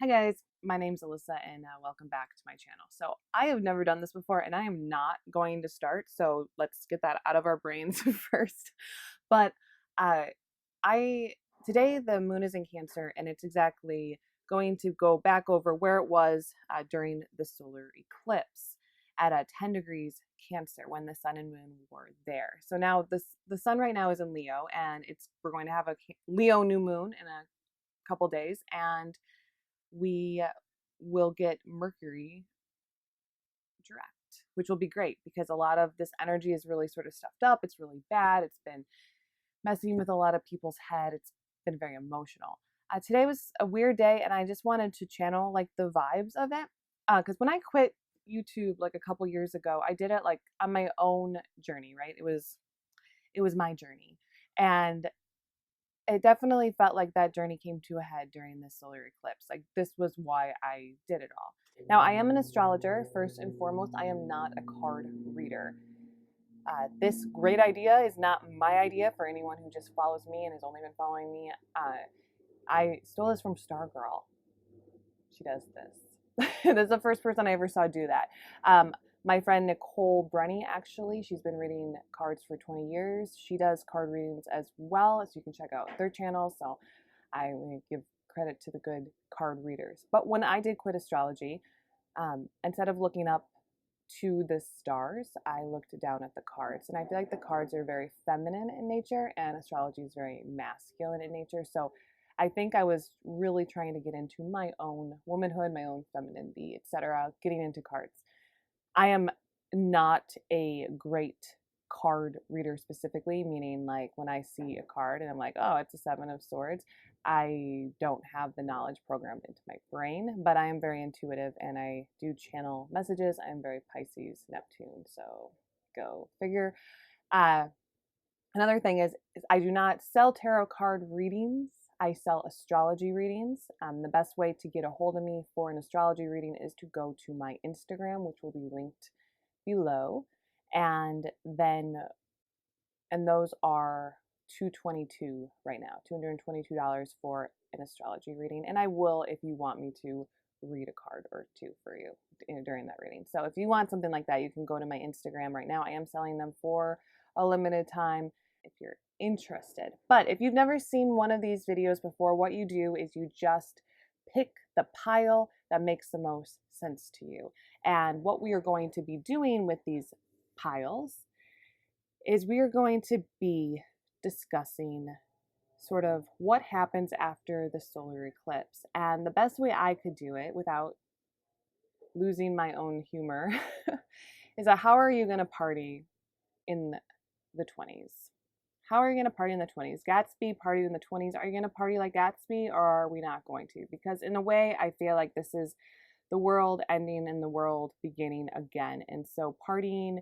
Hi guys, my name's Alyssa and welcome back to my channel. So I have never done this before and I am not going to start, so let's get that out of our brains first. But uh, I today the moon is in Cancer and it's exactly going to go back over where it was during the solar eclipse at 10 degrees Cancer when the sun and moon were there. So now the sun right now is in Leo and we're going to have a Leo new moon in a couple days, and we will get Mercury direct, which will be great because a lot of this energy is really sort of stuffed up. It's really bad. It's been messing with a lot of people's head. It's been very emotional. Today was a weird day, and I just wanted to channel like the vibes of it. Because when I quit YouTube like a couple years ago, I did it like on my own journey, right? It was my journey, and it definitely felt like that journey came to a head during this solar eclipse. Like, this was why I did it all. Now, I am an astrologer, first and foremost. I am not a card reader. This great idea is not my idea for anyone who just follows me and has only been following me. I stole this from Stargirl. She does this. This is the first person I ever saw do that. My friend Nicole Brenny, actually, she's been reading cards for 20 years. She does card readings as well, so you can check out their channel. So I give credit to the good card readers. But when I did quit astrology, instead of looking up to the stars, I looked down at the cards. And I feel like the cards are very feminine in nature and astrology is very masculine in nature. So I think I was really trying to get into my own womanhood, my own femininity, etc., getting into cards. I am not a great card reader specifically, meaning like when I see a card and I'm like, oh, it's a Seven of Swords, I don't have the knowledge programmed into my brain, but I am very intuitive and I do channel messages. I am very Pisces, Neptune, so go figure. Uh, Another thing is I do not sell tarot card readings. I sell astrology readings. The best way to get a hold of me for an astrology reading is to go to my Instagram, which will be linked below. And then, and those are $222 right now, $222 for an astrology reading. And I will, if you want me to, read a card or two for you during that reading. So if you want something like that, you can go to my Instagram right now. I am selling them for a limited time if you're interested. But if you've never seen one of these videos before, what you do is you just pick the pile that makes the most sense to you. And what we are going to be doing with these piles is we are going to be discussing sort of what happens after the solar eclipse. And the best way I could do it without losing my own humor is that how are you going to party in the 20s? How are you going to party in the 20s? Gatsby partied in the 20s. Are you going to party like Gatsby, or are we not going to? Because in a way, I feel like this is the world ending and the world beginning again. And so partying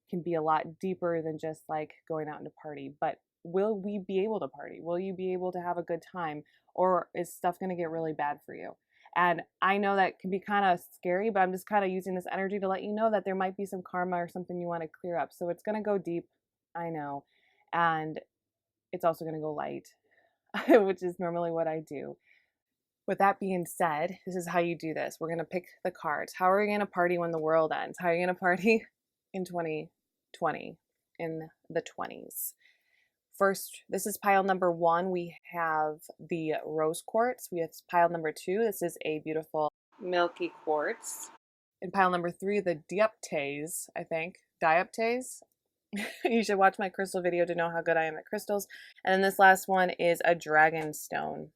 can be a lot deeper than just like going out into party. But will we be able to party? Will you be able to have a good time? Or is stuff going to get really bad for you? And I know that can be kind of scary, but I'm just kind of using this energy to let you know that there might be some karma or something you want to clear up. So it's going to go deep, I know. And it's also going to go light, which is normally what I do. With that being said, this is how you do this. We're going to pick the cards. How are you going to party when the world ends? How are you going to party in 2020, in the 20s? First, this is pile number 1. We have the rose quartz. We have pile number 2. This is a beautiful milky quartz. In pile number 3, the dioptase, I think. Dioptase. You should watch my crystal video to know how good I am at crystals. And then this last one is a dragon stone.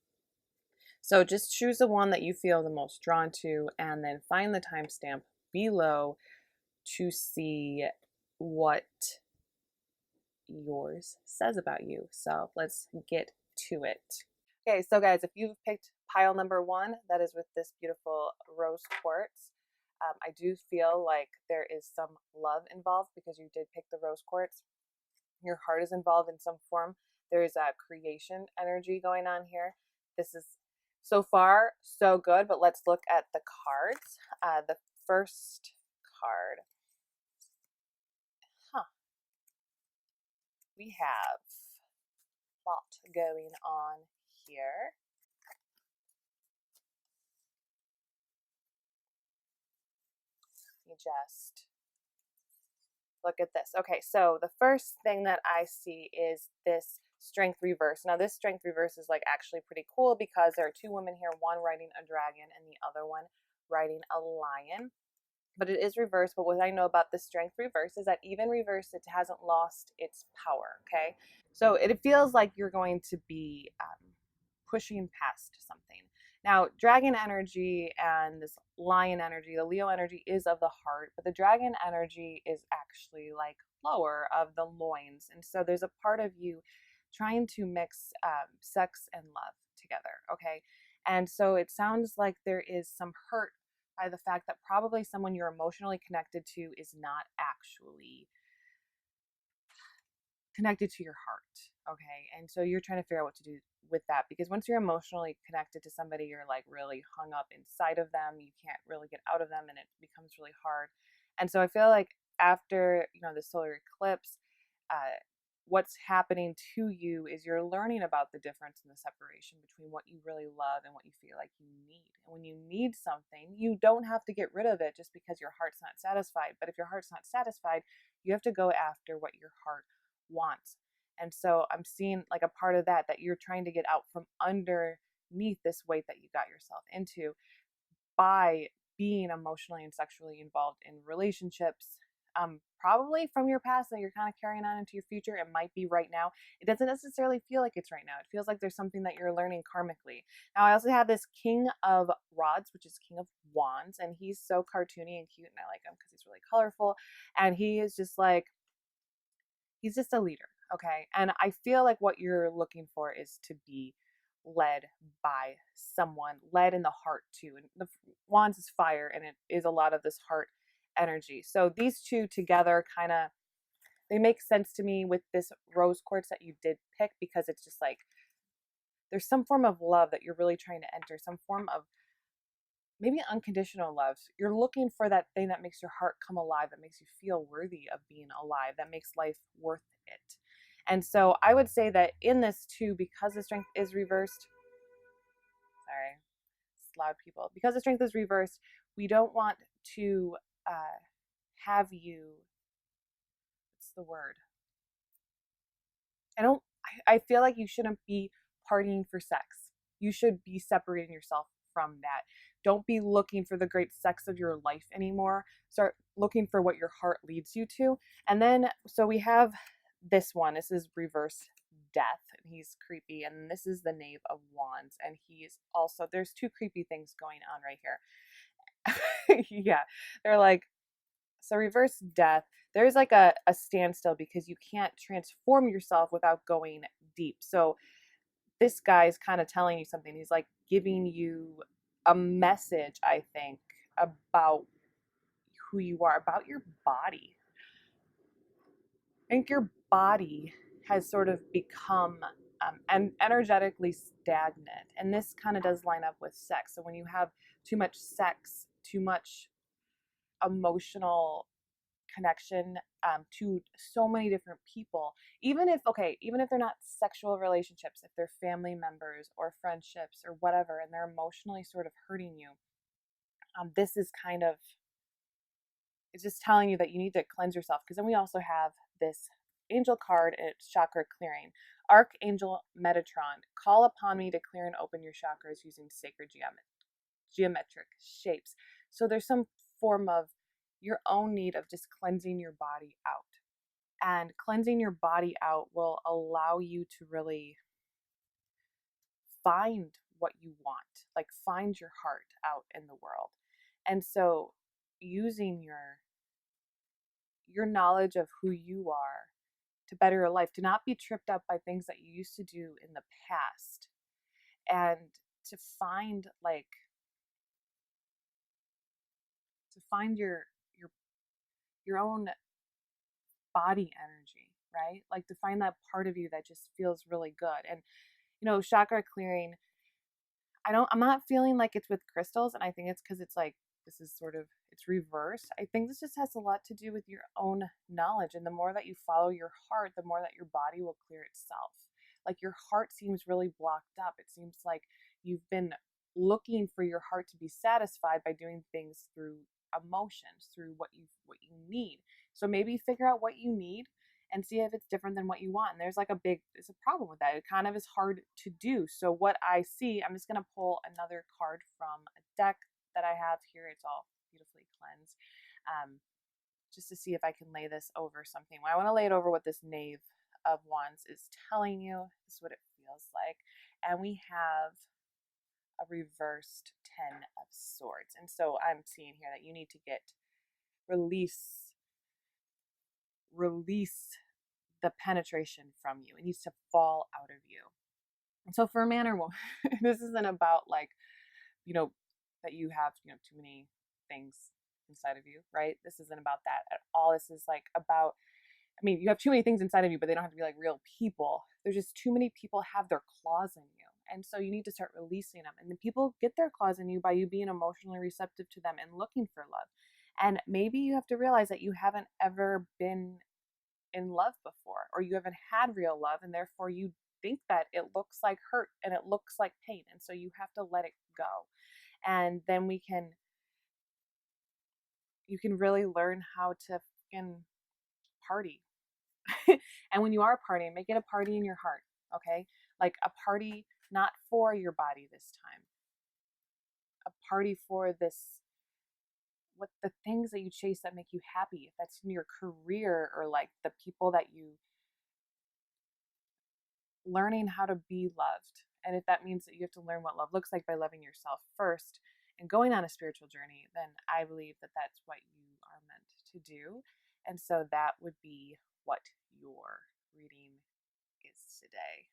So just choose the one that you feel the most drawn to and then find the timestamp below to see what yours says about you. So let's get to it. Okay, so guys, if you've picked pile number 1, that is with this beautiful rose quartz. I do feel like there is some love involved because you did pick the rose quartz. Your heart is involved in some form. There is a creation energy going on here. This is so far so good, but let's look at the cards. The first card. We have a lot going on here. me just look at this. Okay, so the first thing that I see is this strength reverse. Now this strength reverse is like actually pretty cool because there are two women here, one riding a dragon and the other one riding a lion. But it is reversed. But what I know about the strength reverse is that even reversed, it hasn't lost its power. Okay, so it feels like you're going to be pushing past something. Now, dragon energy and this lion energy, the Leo energy is of the heart, but the dragon energy is actually like lower of the loins. And so there's a part of you trying to mix sex and love together. Okay, and so it sounds like there is some hurt by the fact that probably someone you're emotionally connected to is not actually connected to your heart. Okay, and so you're trying to figure out what to do with that, because once you're emotionally connected to somebody, you're like really hung up inside of them, you can't really get out of them, and it becomes really hard. And so I feel like after the solar eclipse, what's happening to you is you're learning about the difference in the separation between what you really love and what you feel like you need. And when you need something, you don't have to get rid of it just because your heart's not satisfied. But if your heart's not satisfied, you have to go after what your heart wants. And so I'm seeing like a part of that you're trying to get out from underneath this weight that you got yourself into by being emotionally and sexually involved in relationships, probably from your past that you're kind of carrying on into your future. It might be right now. It doesn't necessarily feel like it's right now. It feels like there's something that you're learning karmically. Now, I also have this King of Rods, which is King of Wands, and he's so cartoony and cute, and I like him because he's really colorful, and he is just like, he's just a leader. Okay, and I feel like what you're looking for is to be led by someone, led in the heart too. And the wands is fire, and it is a lot of this heart energy. So these two together kind of, they make sense to me with this rose quartz that you did pick, because it's just like there's some form of love that you're really trying to enter, some form of maybe unconditional love. You're looking for that thing that makes your heart come alive, that makes you feel worthy of being alive, that makes life worth it. And so I would say that in this too, because the strength is reversed, sorry, it's loud people, because the strength is reversed, we don't want to have you, what's the word? I feel like you shouldn't be partying for sex. You should be separating yourself from that. Don't be looking for the great sex of your life anymore. Start looking for what your heart leads you to. And then, so we have this one. This is reverse death, and he's creepy. And this is the Knave of Wands, and he's also, there's two creepy things going on right here. Yeah, they're like, so reverse death, there's like a standstill because you can't transform yourself without going deep. So this guy's kind of telling you something. He's like giving you a message, I think, about who you are, about your body. I think your body has sort of become and energetically stagnant. And this kind of does line up with sex. So when you have too much sex, too much emotional connection to so many different people, even if they're not sexual relationships, if they're family members or friendships or whatever, and they're emotionally sort of hurting you, this is kind of, it's just telling you that you need to cleanse yourself. Because then we also have this angel card, and it's chakra clearing. Archangel Metatron, call upon me to clear and open your chakras using sacred geometric shapes. So there's some form of your own need of just cleansing your body out. And cleansing your body out will allow you to really find what you want, like find your heart out in the world. And so using your knowledge of who you are to better your life, to not be tripped up by things that you used to do in the past, and to find your own body energy, right? Like to find that part of you that just feels really good. And chakra clearing, I'm not feeling like it's with crystals, and I think it's because it's like, this is sort of, it's reversed. I think this just has a lot to do with your own knowledge, and the more that you follow your heart, the more that your body will clear itself. Like your heart seems really blocked up. It seems like you've been looking for your heart to be satisfied by doing things through emotions, through what you need. So maybe figure out what you need and see if it's different than what you want. And there's a problem with that. It kind of is hard to do. So what I see, I'm just going to pull another card from a deck that I have here. It's all beautifully cleansed. Just to see if I can lay this over something. I want to lay it over what this Knave of Wands is telling you. This is what it feels like. And we have a reversed 10 of Swords. And so I'm seeing here that you need to release the penetration from you. It needs to fall out of you. And so for a man or woman, this isn't about like, that you have, too many things inside of you, right? This isn't about that at all. This is like about, you have too many things inside of you, but they don't have to be like real people. There's just too many people have their claws in you. And so you need to start releasing them. And the people get their claws in you by you being emotionally receptive to them and looking for love. And maybe you have to realize that you haven't ever been in love before, or you haven't had real love, and therefore you think that it looks like hurt and it looks like pain. And so you have to let it go. And then you can really learn how to fucking party. And when you are partying, make it a party in your heart, okay? Like a party not for your body this time. A party for what the things that you chase that make you happy. If that's in your career, or like the people that you learning how to be loved. And if that means that you have to learn what love looks like by loving yourself first and going on a spiritual journey, then I believe that that's what you are meant to do. And so that would be what your reading is today.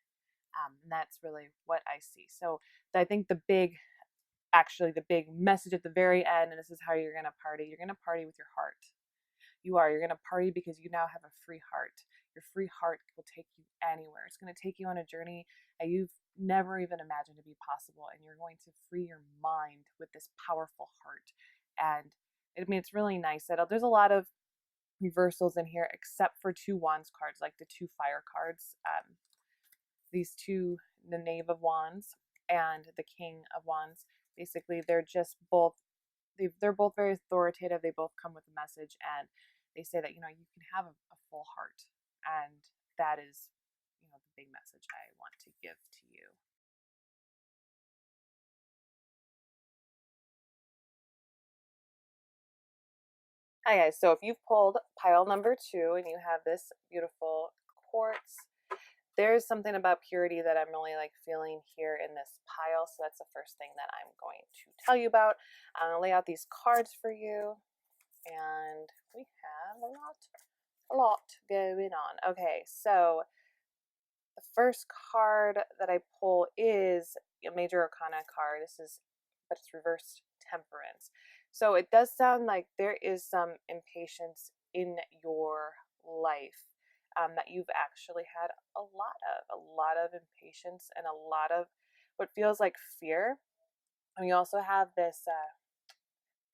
And that's really what I see. So I think the big message at the very end, and this is how you're going to party with your heart. You're going to party because you now have a free heart. Your free heart will take you anywhere. It's going to take you on a journey that you've never even imagined to be possible. And you're going to free your mind with this powerful heart. And it's really nice that there's a lot of reversals in here, except for 2 Wands cards, like the 2 Fire cards. These two, the Knave of Wands and the King of Wands, basically they're both very authoritative. They both come with a message, and they say that you can have a full heart, and that is the big message I want to give to you. Hi guys, so if you've pulled pile number 2 and you have this beautiful quartz, there's something about purity that I'm really feeling here in this pile. So that's the first thing that I'm going to tell you about. I'm going to lay out these cards for you, and we have a lot going on. Okay, so the first card that I pull is a Major Arcana card. But it's reversed Temperance. So it does sound like there is some impatience in your life. That you've actually had a lot of impatience and a lot of what feels like fear. And you also have this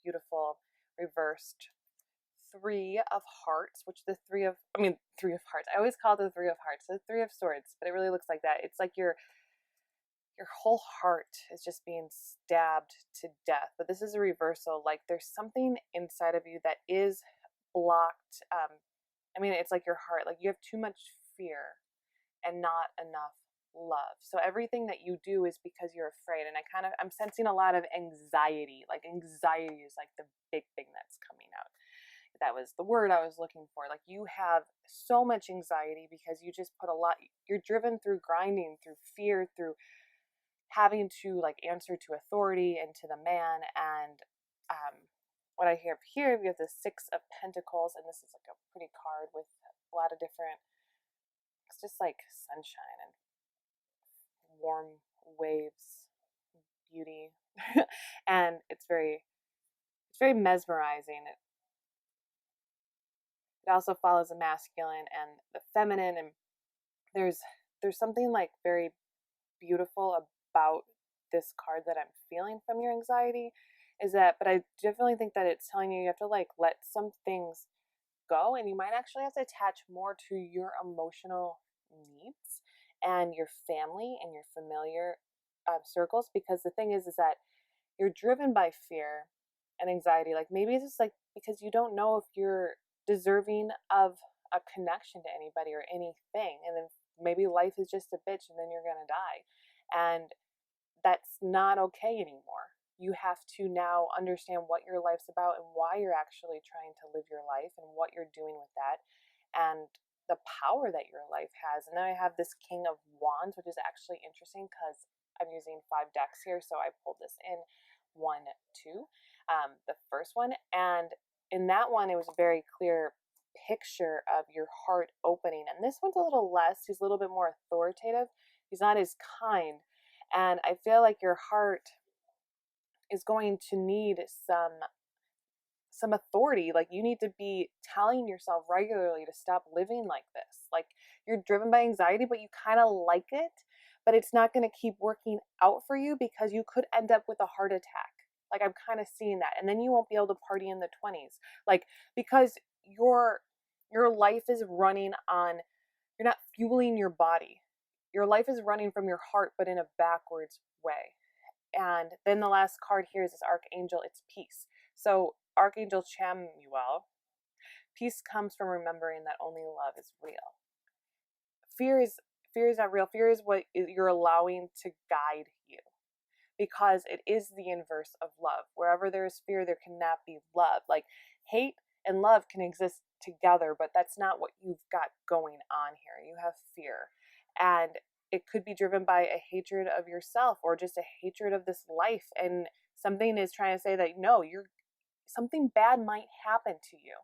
beautiful reversed 3 of Hearts, which three of Hearts. I always call it the 3 of Hearts, the 3 of Swords, but it really looks like that. It's like your whole heart is just being stabbed to death. But this is a reversal. Like there's something inside of you that is blocked. It's like your heart, like you have too much fear and not enough love. So everything that you do is because you're afraid. And I'm sensing a lot of anxiety. Like anxiety is like the big thing that's coming out. That was the word I was looking for. Like you have so much anxiety because you just put you're driven through grinding, through fear, through having to answer to authority and to the man. And what I have here, we have the 6 of Pentacles, and this is like a pretty card with a lot of different, it's just like sunshine and warm waves, beauty. And it's very mesmerizing. It also follows the masculine and the feminine, and there's something very beautiful about this card that I'm feeling from your anxiety but I definitely think that it's telling you have to let some things go, and you might actually have to attach more to your emotional needs and your family and your familiar circles, because the thing is that you're driven by fear, and anxiety. Like maybe it's just like because you don't know if you're deserving of a connection to anybody or anything. And then maybe life is just a bitch and then you're going to die. And that's not okay anymore. You have to now understand what your life's about and why you're actually trying to live your life and what you're doing with that and the power that your life has. And then I have this King of Wands, which is actually interesting because I'm using 5 decks here. So I pulled this in 1, 2, the first one. And in that one, it was a very clear picture of your heart opening. And this one's a little less, he's a little bit more authoritative. He's not as kind. And I feel like your heart is going to need some authority. Like you need to be telling yourself regularly to stop living like this. Like you're driven by anxiety, but you kind of like it, but it's not going to keep working out for you because you could end up with a heart attack. Like I'm kind of seeing that. And then you won't be able to party in the 20s. Like because your life is running on, you're not fueling your body. Your life is running from your heart, but in a backwards way. And then the last card here is this Archangel. It's peace. So Archangel Chamuel, peace comes from remembering that only love is real. Fear is not real. Fear is what you're allowing to guide you, because it is the inverse of love. Wherever there is fear, there cannot be love. Like hate and love can exist together, but that's not what you've got going on here. You have fear, and it could be driven by a hatred of yourself or just a hatred of this life. And something is trying to say that no, something bad might happen to you,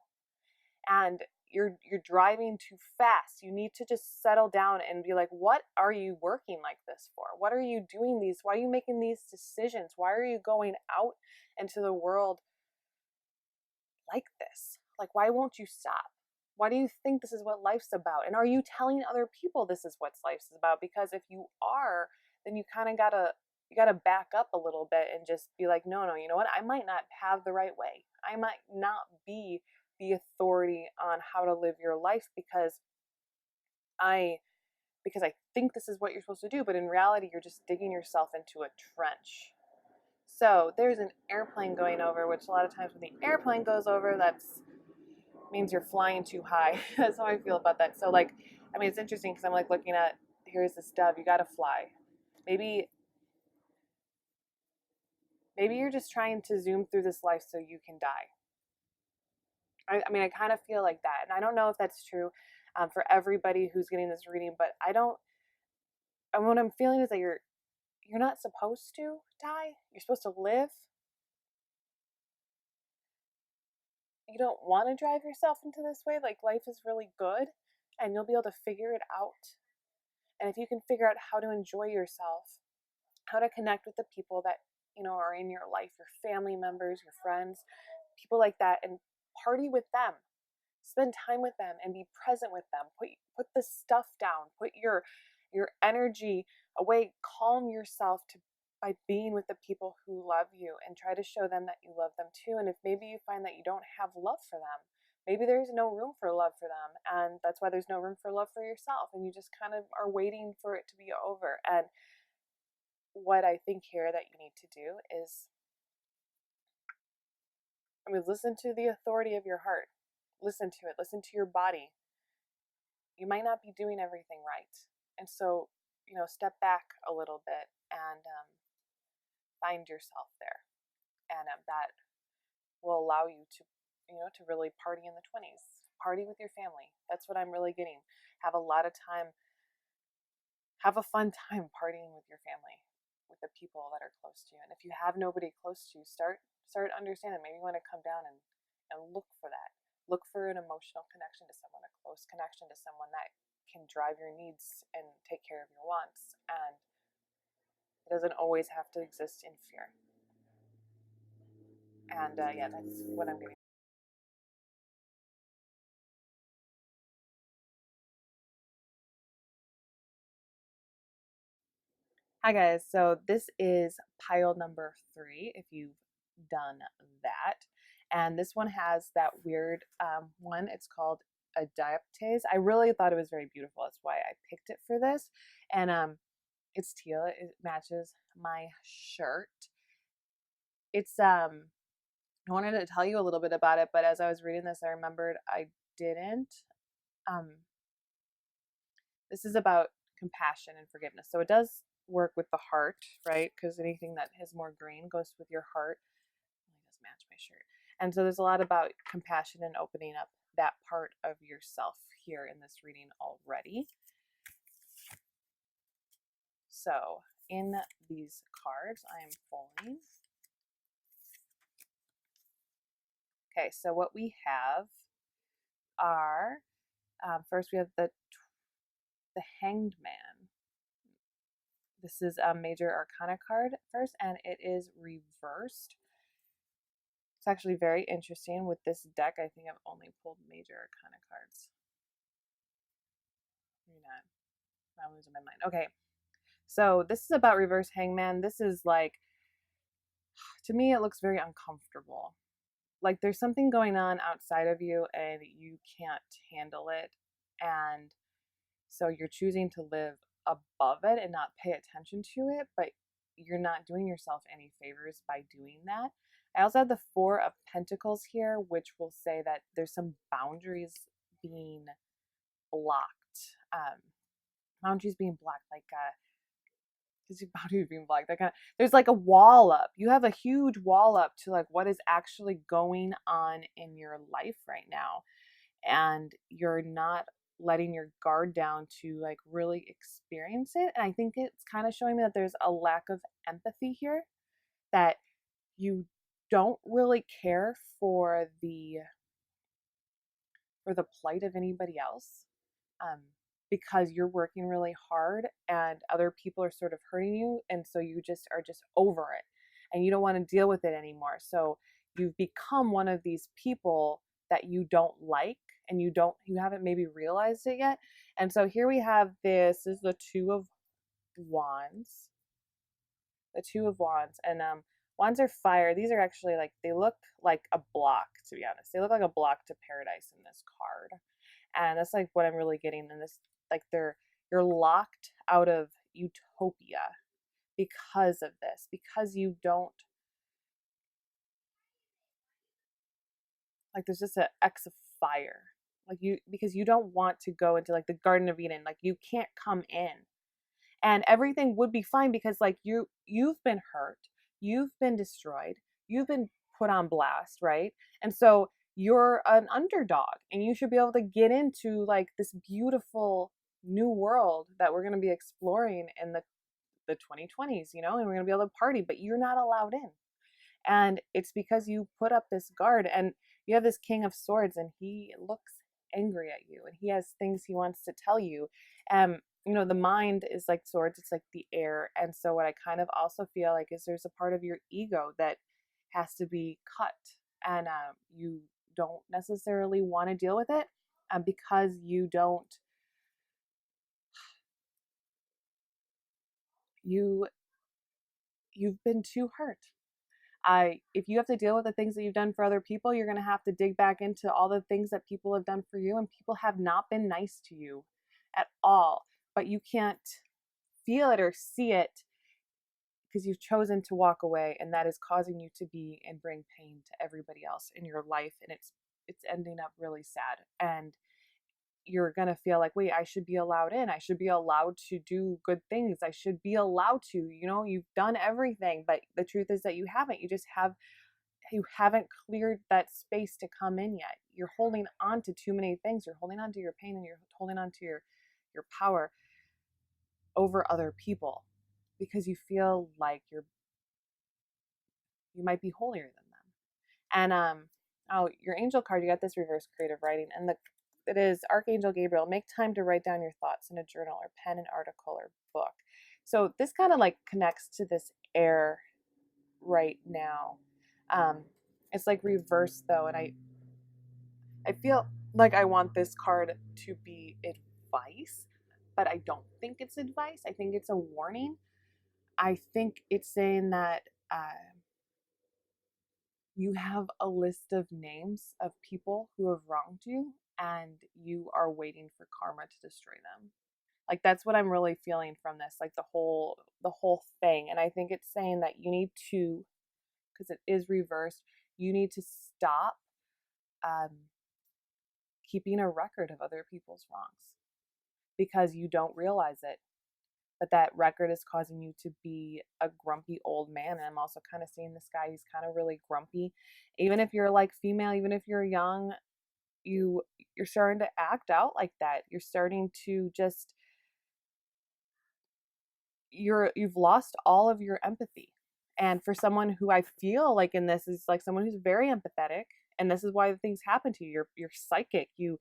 and you're driving too fast. You need to just settle down and be like, what are you working like this for? What are you doing these? Why are you making these decisions? Why are you going out into the world like this? Like, why won't you stop? Why do you think this is what life's about? And are you telling other people this is what life's about? Because if you are, then you kind of gotta back up a little bit and just be like, no, you know what? I might not have the right way. I might not be the authority on how to live your life because I think this is what you're supposed to do, but in reality, you're just digging yourself into a trench. So there's an airplane going over, which a lot of times when the airplane goes over, that's means you're flying too high. That's how I feel about that. So like, I mean, it's interesting because I'm like looking at, here's this dove, you got to fly. Maybe you're just trying to zoom through this life so you can die. I mean, I kind of feel like that. And I don't know if that's true for everybody who's getting this reading, but what I'm feeling is that you're not supposed to die. You're supposed to live. You don't want to drive yourself into this way. Like life is really good and you'll be able to figure it out. And if you can figure out how to enjoy yourself, how to connect with the people that, are in your life, your family members, your friends, people like that, and party with them. Spend time with them and be present with them. Put the stuff down. Put your energy away. Calm yourself by being with the people who love you and try to show them that you love them too. And if maybe you find that you don't have love for them, maybe there's no room for love for them, and that's why there's no room for love for yourself, and you just kind of are waiting for it to be over. And what I think here that you need to do is, listen to the authority of your heart. Listen to it. Listen to your body. You might not be doing everything right. And so, step back a little bit and find yourself there. And that will allow you to really party in the 20s. Party with your family. That's what I'm really getting. Have a lot of time. Have a fun time partying with your family, with the people that are close to you. And if you have nobody close to you, start understanding. Maybe you want to come down and look for that. Look for an emotional connection to someone, a close connection to someone that can drive your needs and take care of your wants. And it doesn't always have to exist in fear. And yeah, that's what I'm getting. Hi guys, so this is pile number 3 if you've done that. And this one has that weird one. It's called Adaptes. I really thought it was very beautiful. That's why I picked it for this. And it's teal. It matches my shirt. It's I wanted to tell you a little bit about it, but as I was reading this, I remembered I didn't. Um, this is about compassion and forgiveness. So it does work with the heart, right? Because anything that has more green goes with your heart. It does match my shirt. And so there's a lot about compassion and opening up that part of yourself here in this reading already. So in these cards, I am pulling. Okay, so what we have are, first we have the Hanged Man. This is a Major Arcana card first, and it is reversed. It's actually very interesting. With this deck, I think I've only pulled Major Arcana cards. Maybe not. I'm losing my mind. Okay, so this is about Reverse Hangman. This is like, to me, it looks very uncomfortable. Like there's something going on outside of you and you can't handle it. And so you're choosing to live above it and not pay attention to it, but you're not doing yourself any favors by doing that. I also have the Four of Pentacles here, which will say that there's some boundaries being blocked. Boundaries being blocked, like boundaries being blocked. That kind of, there's like a wall up. You have a huge wall up to like what is actually going on in your life right now, and you're not letting your guard down to like really experience it. And I think it's kind of showing me that there's a lack of empathy here, that you don't really care for the plight of anybody else, because you're working really hard and other people are sort of hurting you, and so you just are just over it and you don't want to deal with it anymore. So you've become one of these people that you don't like, and you haven't maybe realized it yet. And so here we have, this is the Two of Wands. The Two of Wands. And wands are fire. These are actually like, they look like a block, to be honest. They look like a block to paradise in this card. And that's like what I'm really getting in this. Like you're locked out of utopia because of this, because you don't, like there's just an X of fire. Like because you don't want to go into like the Garden of Eden. Like you can't come in. And everything would be fine because like you've been hurt, you've been destroyed, you've been put on blast, right? And so you're an underdog and you should be able to get into like this beautiful new world that we're going to be exploring in the 2020s, and we're going to be able to party, but you're not allowed in. And it's because you put up this guard, and you have this King of Swords, and he looks angry at you, and he has things he wants to tell you. The mind is like swords, it's like the air. And so what I kind of also feel like is there's a part of your ego that has to be cut, and you don't necessarily want to deal with it, because you've been too hurt. If you have to deal with the things that you've done for other people, you're going to have to dig back into all the things that people have done for you, and people have not been nice to you at all, but you can't feel it or see it because you've chosen to walk away, and that is causing you to be and bring pain to everybody else in your life, and it's ending up really sad. And you're going to feel like, wait, I should be allowed in. I should be allowed to do good things. I should be allowed to, you've done everything, but the truth is that you haven't. You haven't cleared that space to come in yet. You're holding on to too many things. You're holding on to your pain, and you're holding on to your power over other people because you feel like you might be holier than them. And your angel card, you got this reverse creative writing, and it is Archangel Gabriel. Make time to write down your thoughts in a journal or pen, an article, or book. So this kind of like connects to this air right now. It's like reverse though, and I feel like I want this card to be advice, but I don't think it's advice. I think it's a warning. I think it's saying that you have a list of names of people who have wronged you, and you are waiting for karma to destroy them. Like that's what I'm really feeling from this, like the whole thing. And I think it's saying that you need to, because it is reversed, You need to stop keeping a record of other people's wrongs because you don't realize it. But that record is causing you to be a grumpy old man. And I'm also kind of seeing this guy, he's kind of really grumpy. Even if you're like female, even if you're young, you're starting to act out like that. You're starting to just you've lost all of your empathy. And for someone who I feel like in this is like someone who's very empathetic, and this is why things happen to you. You're psychic. You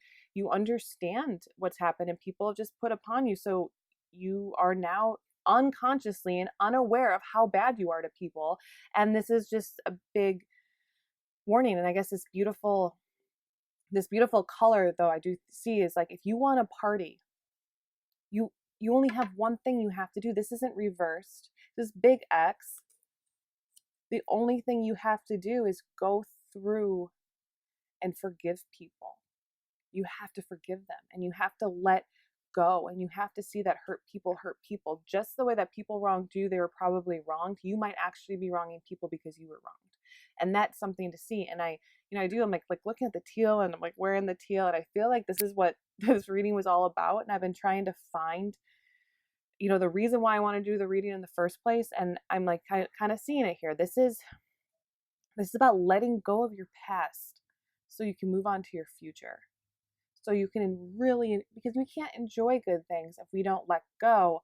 understand what's happened and people have just put upon you. So you are now unconsciously and unaware of how bad you are to people. And this is just a big warning. And I guess this beautiful color though I do see is like, if you want to party, you only have one thing you have to do. This isn't reversed. This big X. The only thing you have to do is go through and forgive people. You have to forgive them and you have to let go, and you have to see that hurt people just the way that people wronged you. They were probably wronged. You might actually be wronging people because you were wronged. And that's something to see. And I'm like looking at the teal, and I'm like wearing the teal, and I feel like this is what this reading was all about. And I've been trying to find, the reason why I want to do the reading in the first place. And I'm like kind of seeing it here. This is about letting go of your past so you can move on to your future. So you can really, because we can't enjoy good things if we don't let go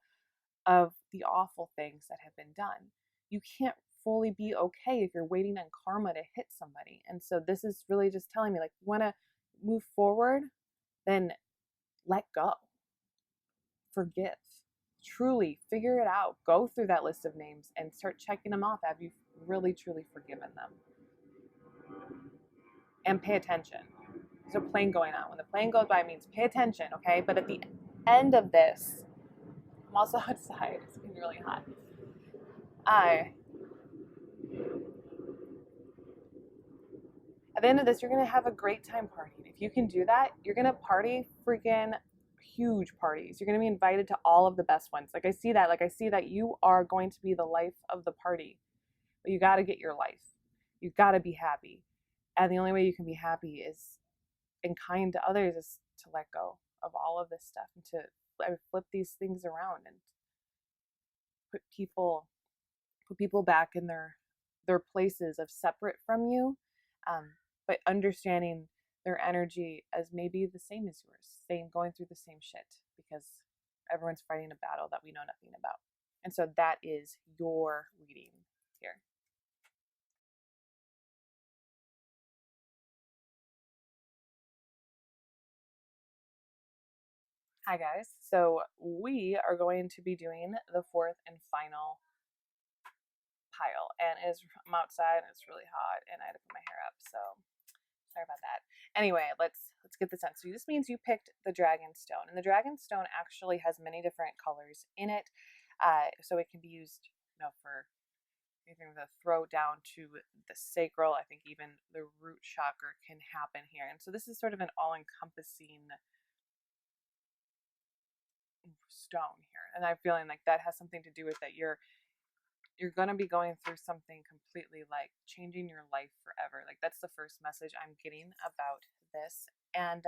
of the awful things that have been done. You can't fully be okay if you're waiting on karma to hit somebody. And so this is really just telling me, like, you want to move forward, then let go. Forgive. Truly figure it out. Go through that list of names and start checking them off. Have you really, truly forgiven them? And pay attention. There's a plane going on. When the plane goes by, it means pay attention, okay? But at the end of this, I'm also outside. It's getting really hot. At the end of this, you're going to have a great time partying. If you can do that, you're going to party freaking huge parties. You're going to be invited to all of the best ones. Like I see that you are going to be the life of the party. But you got to get your life. You got to be happy. And the only way you can be happy is and kind to others is to let go of all of this stuff and to flip these things around and put people back in their places of separate from you, but understanding their energy as maybe the same as yours, going through the same shit, because everyone's fighting a battle that we know nothing about. And so that is your reading here. Hi guys, so we are going to be doing the fourth and final pile, and I'm outside and it's really hot and I had to put my hair up, so sorry about that. Anyway, let's get this done. So this means you picked the dragon stone, and the dragon stone actually has many different colors in it, so it can be used, for anything from the throat down to the sacral. I think even the root chakra can happen here, and so this is sort of an all-encompassing stone here, and I'm feeling like that has something to do with that you're going to be going through something completely, like changing your life forever. Like that's the first message I'm getting about this. And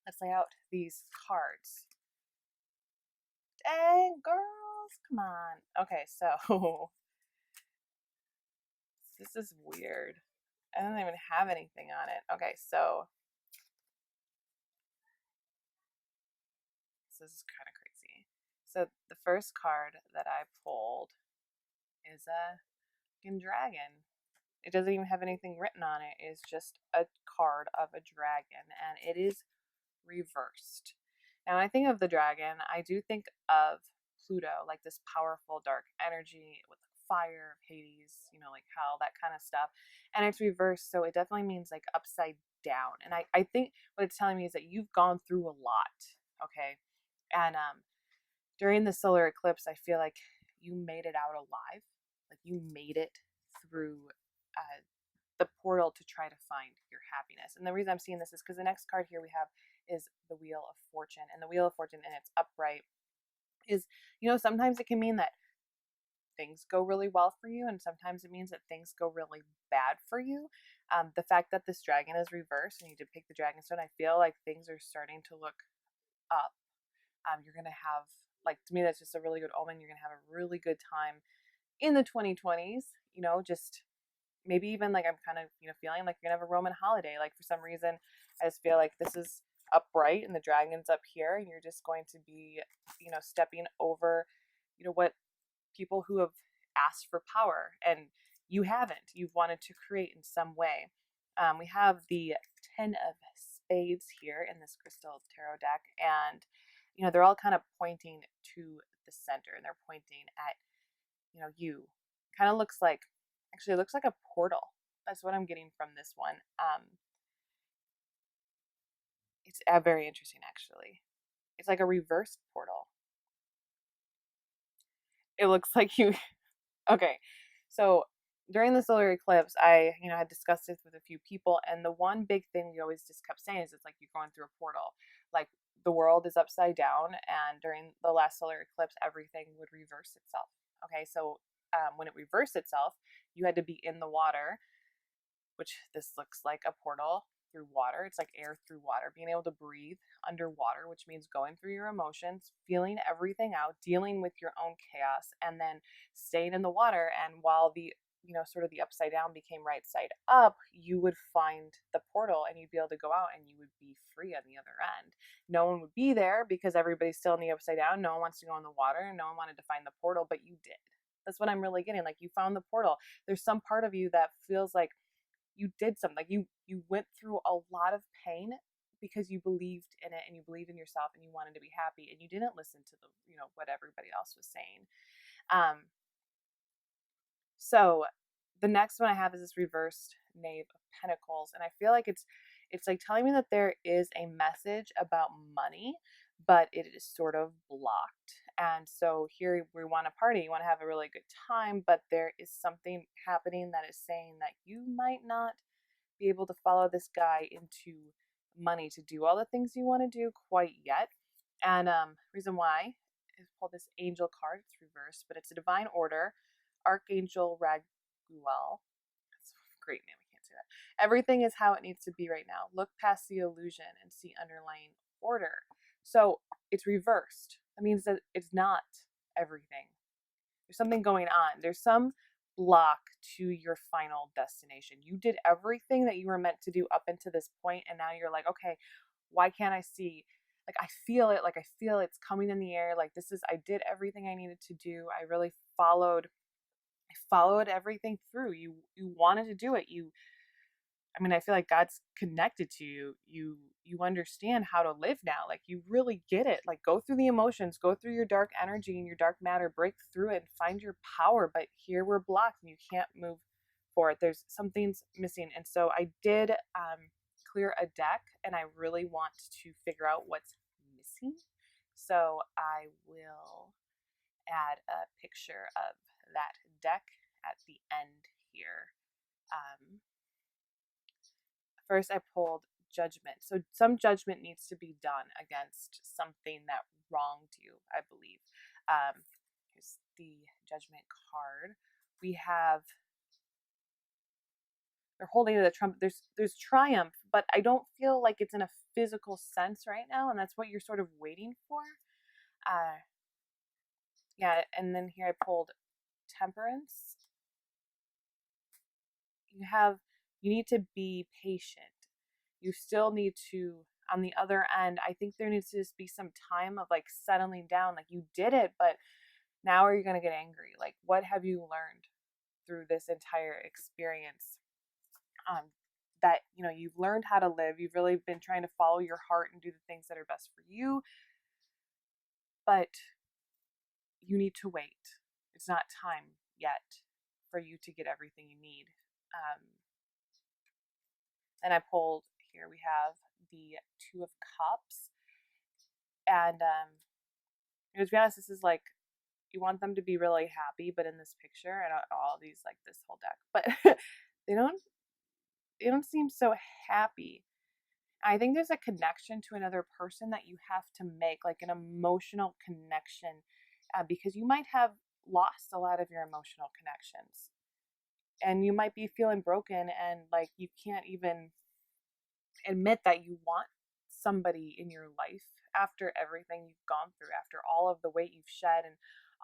let's lay out these cards. Dang, girls, come on. Okay, so this is weird. I don't even have anything on it. Okay, so this is kind of crazy. So the first card that I pulled is a fucking dragon. It doesn't even have anything written on it. It's just a card of a dragon, and it is reversed. Now, when I think of the dragon, I do think of Pluto, like this powerful dark energy with fire, Hades, like hell, that kind of stuff. And it's reversed, so it definitely means like upside down. And I think what it's telling me is that you've gone through a lot, okay? And during the solar eclipse, I feel like you made it out alive. Like you made it through the portal to try to find your happiness. And the reason I'm seeing this is because the next card here we have is the Wheel of Fortune. And the Wheel of Fortune in its upright is, sometimes it can mean that things go really well for you, and sometimes it means that things go really bad for you. The fact that this dragon is reversed and you did pick the dragon stone, I feel like things are starting to look up. You're going to have, like, to me, that's just a really good omen. You're going to have a really good time in the 2020s, just maybe even like I'm kind of, feeling like you're going to have a Roman holiday. Like for some reason, I just feel like this is upright and the dragon's up here, and you're just going to be, stepping over, what people who have asked for power and you haven't. You've wanted to create in some way. We have the 10 of Spades here in this crystal tarot deck, and they're all kind of pointing to the center, and they're pointing at you. Kind of looks like, actually, it looks like a portal. That's what I'm getting from this one. It's very interesting, actually. It's like a reversed portal. It looks like you. Okay, so during the solar eclipse, I had discussed this with a few people, and the one big thing we always just kept saying is it's like you're going through a portal. Like the world is upside down, and during the last solar eclipse, everything would reverse itself. Okay, so when it reversed itself, you had to be in the water, which this looks like a portal through water. It's like air through water, being able to breathe underwater, which means going through your emotions, feeling everything out, dealing with your own chaos, and then staying in the water. And while the sort of the upside down became right side up, you would find the portal and you'd be able to go out and you would be free on the other end. No one would be there because everybody's still in the upside down. No one wants to go in the water and no one wanted to find the portal, but you did. That's what I'm really getting. Like you found the portal. There's some part of you that feels like you did something. Like you went through a lot of pain because you believed in it and you believed in yourself and you wanted to be happy and you didn't listen to the what everybody else was saying. So the next one I have is this reversed Knave of Pentacles, and I feel like it's like telling me that there is a message about money, but it is sort of blocked. And so here we want to party, you want to have a really good time, but there is something happening that is saying that you might not be able to follow this guy into money to do all the things you want to do quite yet. And reason why is pull this angel card. It's reversed, but it's a divine order. Archangel Raguel. That's a great name. I can't say that. Everything is how it needs to be right now. Look past the illusion and see underlying order. So it's reversed. That means that it's not everything. There's something going on. There's some block to your final destination. You did everything that you were meant to do up until this point, and now you're like, okay, why can't I see? Like I feel it. Like I feel it's coming in the air. Like this is. I did everything I needed to do. I really followed. I followed everything through. You wanted to do it. I feel like God's connected to you. You understand how to live now. Like you really get it. Like go through the emotions, go through your dark energy and your dark matter, break through it and find your power. But here we're blocked and you can't move forward. There's something's missing. And so I did clear a deck and I really want to figure out what's missing. So I will add a picture of that deck at the end here. First, I pulled judgment. So some judgment needs to be done against something that wronged you, I believe. Here's the judgment card. We have, they're holding the trump. There's triumph, but I don't feel like it's in a physical sense right now, and that's what you're sort of waiting for. Yeah, and then here I pulled temperance. You need to be patient. You still need to, on the other end, I think there needs to just be some time of like settling down. Like you did it, but now are you going to get angry? Like what have you learned through this entire experience? That, you've learned how to live. You've really been trying to follow your heart and do the things that are best for you. But you need to wait. It's not time yet for you to get everything you need. And I pulled, here we have the Two of Cups. And to be honest, this is like, you want them to be really happy, but in this picture, and all these, like this whole deck, but they don't seem so happy. I think there's a connection to another person that you have to make, like an emotional connection, because you might have lost a lot of your emotional connections. And you might be feeling broken and like you can't even admit that you want somebody in your life after everything you've gone through, after all of the weight you've shed and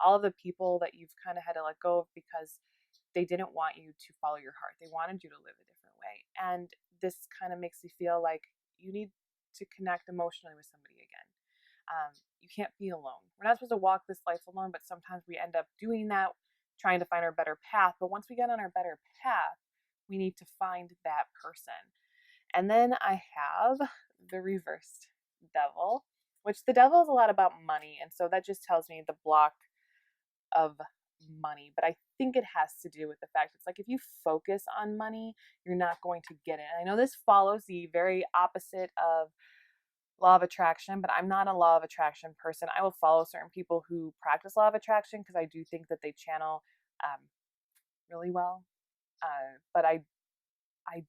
all of the people that you've kind of had to let go of because they didn't want you to follow your heart. They wanted you to live a different way. And this kind of makes me feel like you need to connect emotionally with somebody again. You can't be alone. We're not supposed to walk this life alone, but sometimes we end up doing that, trying to find our better path. But once we get on our better path, we need to find that person. And then I have the reversed devil, which the devil is a lot about money. And so that just tells me the block of money. But I think it has to do with the fact it's like if you focus on money, you're not going to get it. And I know this follows the very opposite of law of attraction, but I'm not a law of attraction person. I will follow certain people who practice law of attraction because I do think that they channel really well. But I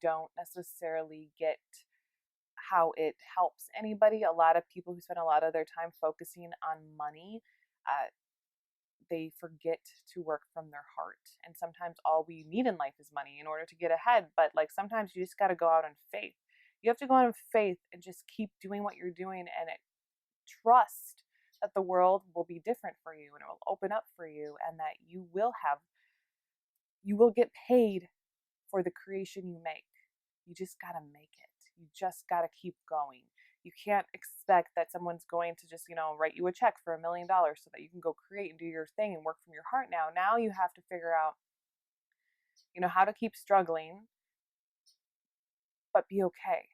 don't necessarily get how it helps anybody. A lot of people who spend a lot of their time focusing on money, they forget to work from their heart. And sometimes all we need in life is money in order to get ahead. But like sometimes you just got to go out in faith. You have to go out in faith and just keep doing what you're doing and trust that the world will be different for you and it will open up for you and that you will get paid for the creation you make. You just got to make it. You just got to keep going. You can't expect that someone's going to just, write you a check for $1 million so that you can go create and do your thing and work from your heart now. Now you have to figure out, how to keep struggling, but be okay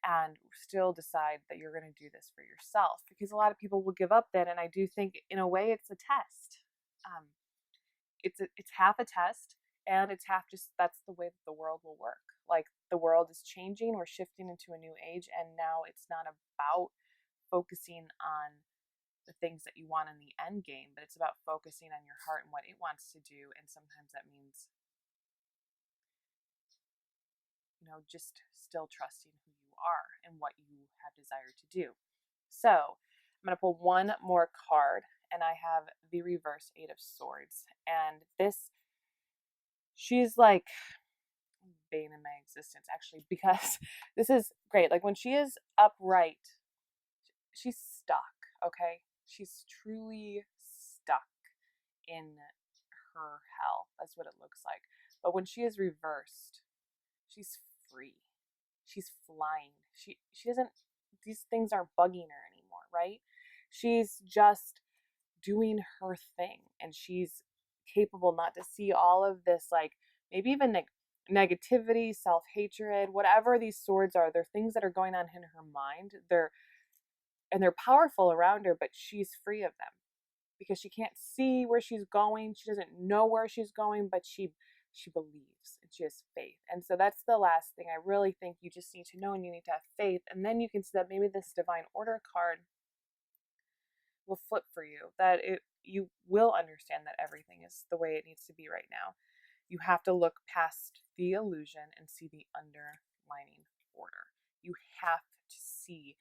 and still decide that you're going to do this for yourself because a lot of people will give up then. And I do think in a way it's a test. It's half a test and it's half just that's the way that the world will work. Like the world is changing, we're shifting into a new age, and now it's not about focusing on the things that you want in the end game, but it's about focusing on your heart and what it wants to do. And sometimes that means just still trusting who you are and what you have desired to do. So I'm going to pull one more card, and I have the reverse Eight of Swords. And she's like bane in my existence, actually, because this is great. Like when she is upright, she's stuck, okay? She's truly stuck in her hell. That's what it looks like. But when she is reversed, she's free. She's flying. She doesn't, these things aren't bugging her anymore, right? She's just doing her thing and she's capable not to see all of this, like maybe even negativity, self-hatred, whatever these swords are. They're things that are going on in her mind. They're powerful around her, but she's free of them because she can't see where she's going. She doesn't know where she's going, but she believes and she has faith. And so that's the last thing I really think you just need to know, and you need to have faith. And then you can see that maybe this divine order card will flip for you, that you will understand that everything is the way it needs to be right now. You have to look past the illusion and see the underlining order. You have to see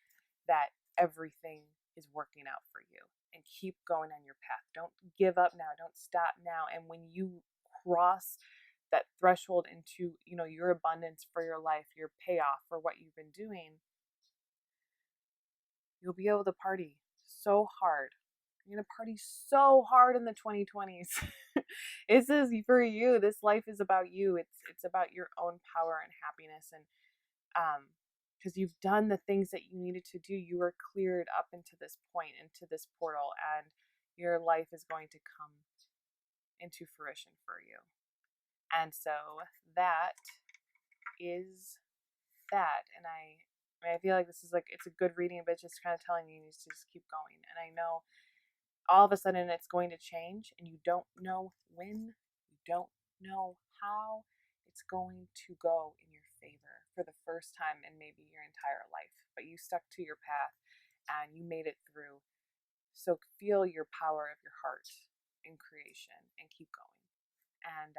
that everything is working out for you and keep going on your path. Don't give up now. Don't stop now. And when you cross that threshold into, your abundance for your life, your payoff for what you've been doing, you'll be able to party so hard. You're going to party so hard in the 2020s. This is for you. This life is about you. It's about your own power and happiness. And because you've done the things that you needed to do, you were cleared up into this point, into this portal, and your life is going to come into fruition for you. And so that is that. And I feel like this is it's a good reading, but it's just kind of telling you to just keep going. And I know all of a sudden it's going to change, and you don't know when, you don't know how it's going to go in your favor for the first time in maybe your entire life. But you stuck to your path and you made it through. So feel your power of your heart in creation and keep going. And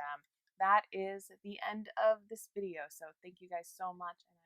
that is the end of this video. So thank you guys so much. And